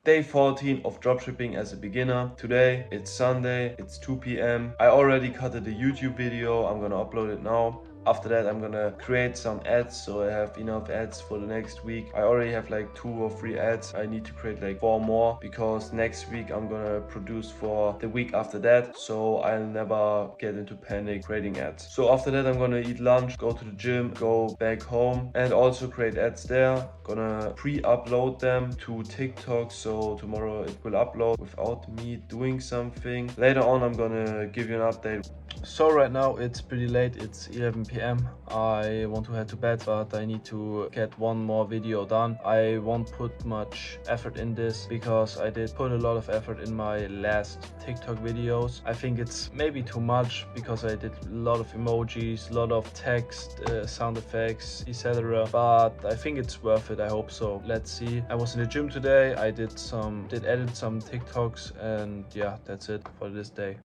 Day 14 of dropshipping as a beginner. Today, it's Sunday, it's 2 p.m. I already cut a YouTube video, I'm gonna upload it now. After that, I'm gonna create some ads so I have enough ads for the next week. I already have like 2 or 3 ads. I need to create like 4 more because next week I'm gonna produce for the week after that, so I'll never get into panic creating ads. So after that, I'm gonna eat lunch, go to the gym, go back home and also create ads there. Gonna pre-upload them to TikTok, so tomorrow it will upload without me doing something. Later on, I'm gonna give you an update. So right now it's pretty late, it's 11 p.m. I want to head to bed, but I need to get one more video done. I won't put much effort in this because I did put a lot of effort in my last TikTok videos. I think it's maybe too much because I did a lot of emojis, a lot of text, sound effects, etc. But I think it's worth it, I hope so. Let's see. I was in the gym today, I did edit some TikToks, and yeah, that's it for this day.